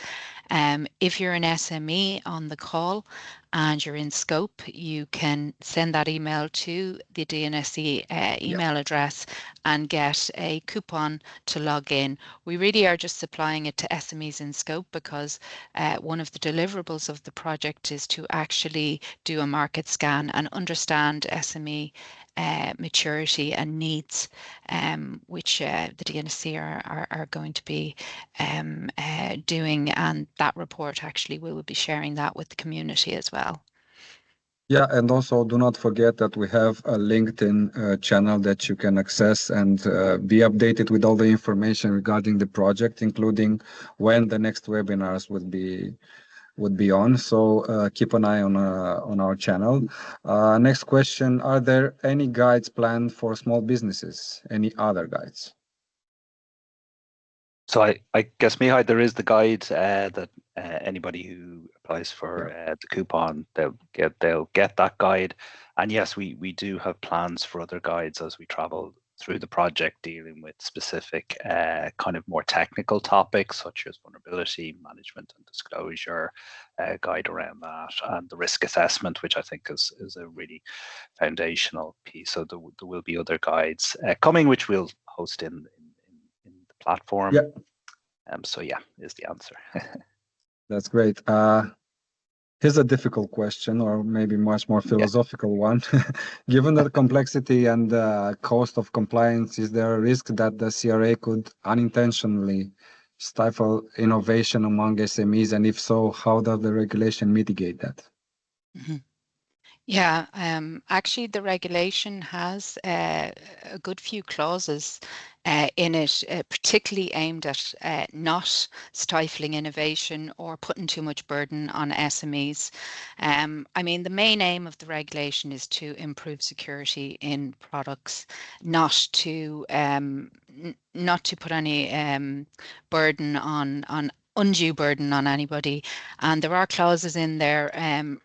If you're an SME on the call and you're in scope, you can send that email to the DNSE email address and get a coupon to log in. We really are just supplying it to SMEs in scope because one of the deliverables of the project is to actually do a market scan and understand SME maturity and needs, which the DNSC are going to be doing, and that report actually we will be sharing that with the community as well. Yeah, and also do not forget that we have a LinkedIn channel that you can access and be updated with all the information regarding the project, including when the next webinars would be on. So keep an eye on our channel. Next question: are there any guides planned for small businesses? Any other guides? So I guess, Mihai, there is the guide that anybody who applies for the coupon, they'll get that guide. And yes, we do have plans for other guides as we travel through the project, dealing with specific kind of more technical topics such as vulnerability management and disclosure, guide around that, and the risk assessment, which I think is a really foundational piece. So there will be other guides coming, which we'll host in the platform. Yeah. So yeah, is the answer. That's great. Here's a difficult question, or maybe much more philosophical one. Given the complexity and cost of compliance, is there a risk that the CRA could unintentionally stifle innovation among SMEs? And if so, how does the regulation mitigate that? Mm-hmm. Yeah, actually, the regulation has a good few clauses in it, particularly aimed at not stifling innovation or putting too much burden on SMEs. I mean, the main aim of the regulation is to improve security in products, not to put any burden on undue burden on anybody. And there are clauses in there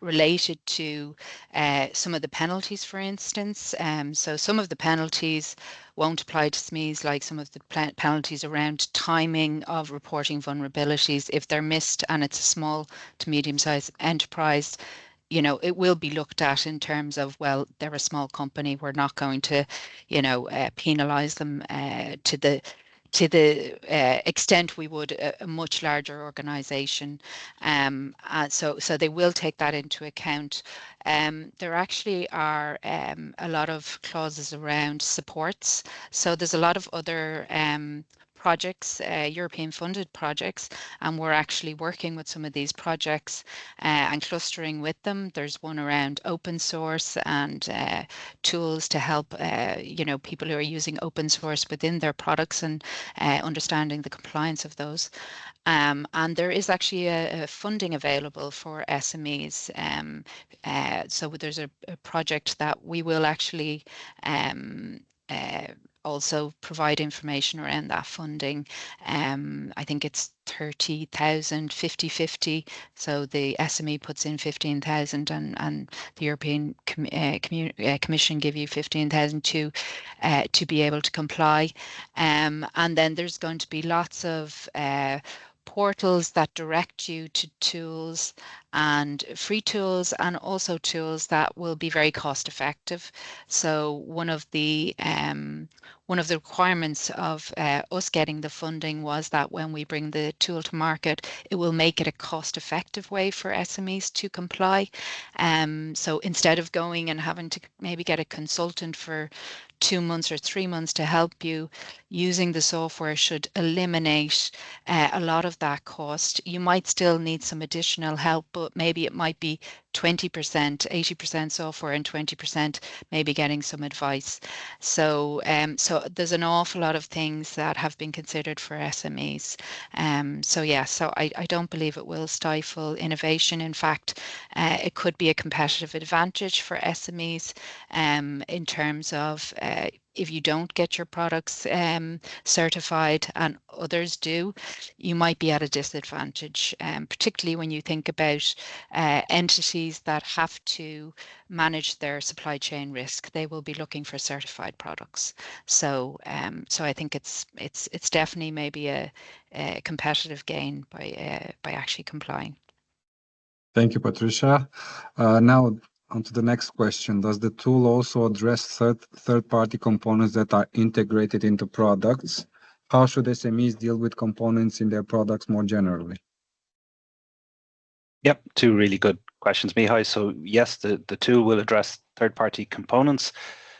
related to some of the penalties, for instance. So some of the penalties won't apply to SMEs, like some of the penalties around timing of reporting vulnerabilities. If they're missed and it's a small to medium-sized enterprise, it will be looked at in terms of, well, they're a small company. We're not going to, penalize them to to the extent we would a much larger organization. So they will take that into account. There actually are a lot of clauses around supports. So there's a lot of other projects, European funded projects, and we're actually working with some of these projects and clustering with them. There's one around open source and tools to help people who are using open source within their products and understanding the compliance of those. And there is actually a funding available for SMEs. So there's a project that we will actually also provide information around that funding. I think it's 30,000, 50-50. So the SME puts in 15,000 and the European Commission give you 15,000 to be able to comply. And then there's going to be lots of portals that direct you to tools and free tools and also tools that will be very cost effective. So one of the requirements of us getting the funding was that when we bring the tool to market, it will make it a cost-effective way for SMEs to comply. So instead of going and having to maybe get a consultant for 2 months or 3 months to help you, using the software should eliminate a lot of that cost. You might still need some additional help, but maybe it might be 20%, 80% software and 20% maybe getting some advice. So there's an awful lot of things that have been considered for SMEs. So I don't believe it will stifle innovation. In fact, it could be a competitive advantage for SMEs in terms of if you don't get your products certified and others do, you might be at a disadvantage, particularly when you think about entities that have to manage their supply chain risk. They will be looking for certified products. So I think it's definitely maybe a competitive gain by actually complying. Thank you, Patricia. Now on to the next question. Does the tool also address third-party components that are integrated into products? How should SMEs deal with components in their products more generally? Yep, two really good questions, Mihai. So yes, the tool will address third-party components.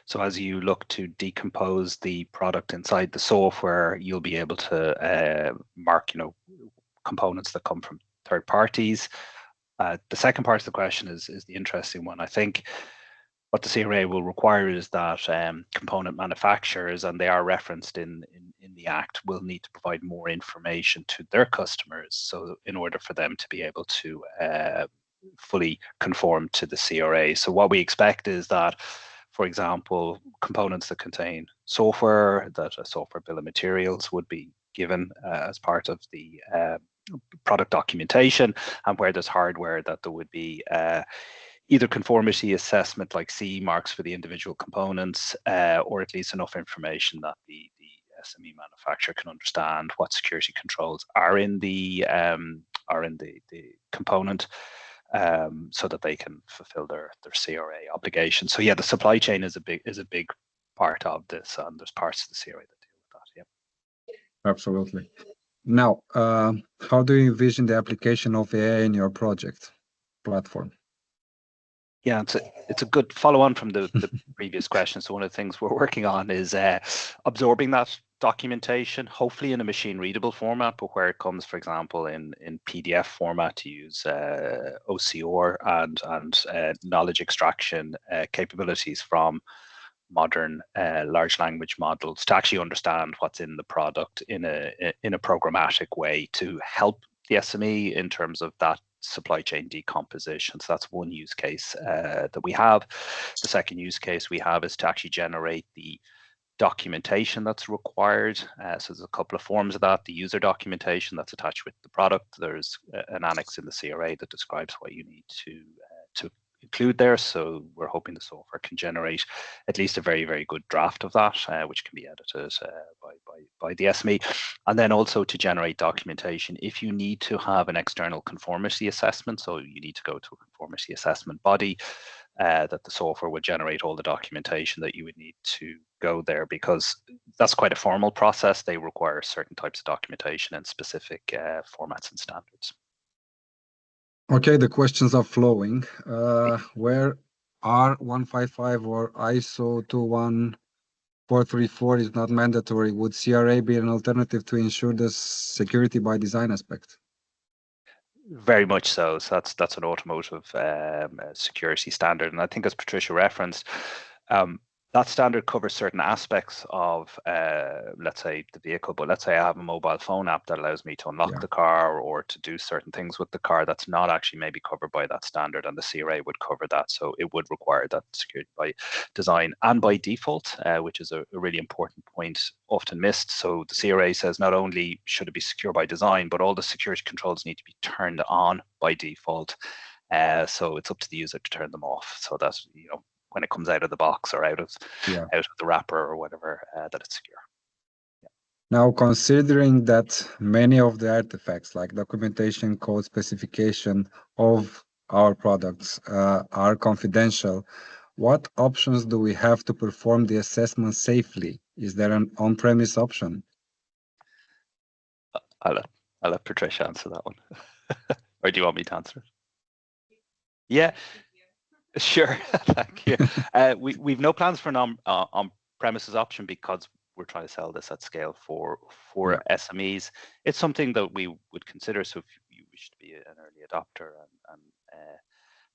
So as you look to decompose the product inside the software, you'll be able to mark, components that come from third parties. The second part of the question is the interesting one. I think what the CRA will require is that component manufacturers, and they are referenced in the Act, will need to provide more information to their customers. So in order for them to be able to fully conform to the CRA. So what we expect is that, for example, components that contain software, that a software bill of materials would be given as part of the product documentation, and where there's hardware, that there would be either conformity assessment like CE marks for the individual components, or at least enough information that the SME manufacturer can understand what security controls are in the component, so that they can fulfill their CRA obligation. So yeah, the supply chain is a big part of this, and there's parts of the CRA that deal with that. Yeah. Absolutely. Now, how do you envision the application of AI in your project platform? Yeah, it's a good follow on from the previous question. So one of the things we're working on is absorbing that documentation, hopefully in a machine readable format, but where it comes, for example, in PDF format, to use OCR and knowledge extraction capabilities from modern large language models, to actually understand what's in the product in a programmatic way to help the SME in terms of that supply chain decomposition. So that's one use case that we have. The second use case we have is to actually generate the documentation that's required. So there's a couple of forms of that. The user documentation that's attached with the product. There's an annex in the CRA that describes what you need to include there. So we're hoping the software can generate at least a very, very good draft of that, which can be edited by the SME. And then also to generate documentation if you need to have an external conformity assessment. So you need to go to a conformity assessment body. that the software would generate all the documentation that you would need to go there, because that's quite a formal process. They require certain types of documentation and specific formats and standards. Okay, the questions are flowing. Where R155 or ISO 21434 is not mandatory, would CRA be an alternative to ensure the security by design aspect? Very much so. So that's an automotive security standard, and I think, as Patricia referenced, that standard covers certain aspects of, let's say, the vehicle. But let's say I have a mobile phone app that allows me to unlock the car or to do certain things with the car that's not actually maybe covered by that standard, and the CRA would cover that. So it would require that security by design and by default, which is a really important point, often missed. So the CRA says not only should it be secure by design, but all the security controls need to be turned on by default. So it's up to the user to turn them off. So that's, when it comes out of the box or out of the wrapper or whatever, that it's secure. Now, considering that many of the artifacts, like documentation, code specification of our products, are confidential, what options do we have to perform the assessment safely? Is there an on-premise option? I'll let Patricia answer that one. Or do you want me to answer it? Yeah. Sure, thank you. We've no plans for an on-premises option because we're trying to sell this at scale for SMEs. It's something that we would consider. So if you wish to be an early adopter and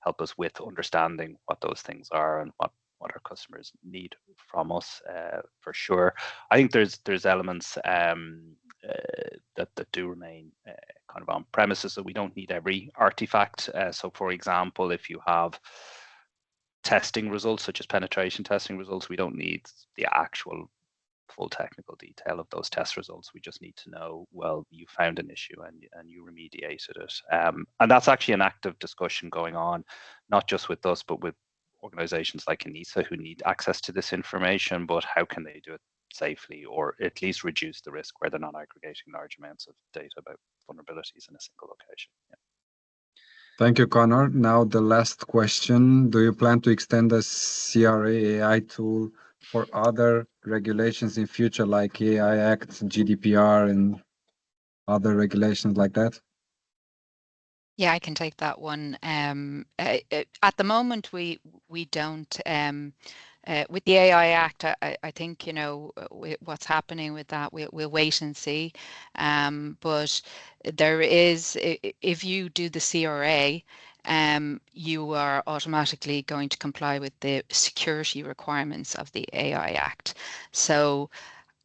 help us with understanding what those things are and what our customers need from us, for sure. I think there's elements that do remain kind of on premises, so we don't need every artifact. So for example, if you have testing results, such as penetration testing results, we don't need the actual full technical detail of those test results. We just need to know, well, you found an issue and you remediated it. And that's actually an active discussion going on, not just with us, but with organizations like ENISA who need access to this information, but how can they do it safely, or at least reduce the risk where they're not aggregating large amounts of data about vulnerabilities in a single location. Yeah. Thank you, Connor. Now the last question. Do you plan to extend the CRA-AI tool for other regulations in future, like AI Act, GDPR, and other regulations like that? Yeah, I can take that one. At the moment, we don't. With the AI Act, I think, what's happening with that, we'll wait and see. But there is, if you do the CRA, you are automatically going to comply with the security requirements of the AI Act. So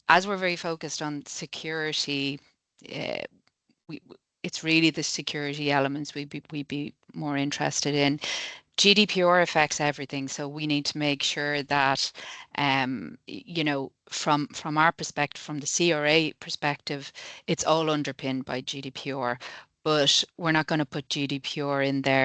as we're very focused on security, it's really the security elements we'd be more interested in. GDPR affects everything, so we need to make sure that, from our perspective, from the CRA perspective, it's all underpinned by GDPR. But we're not going to put GDPR in there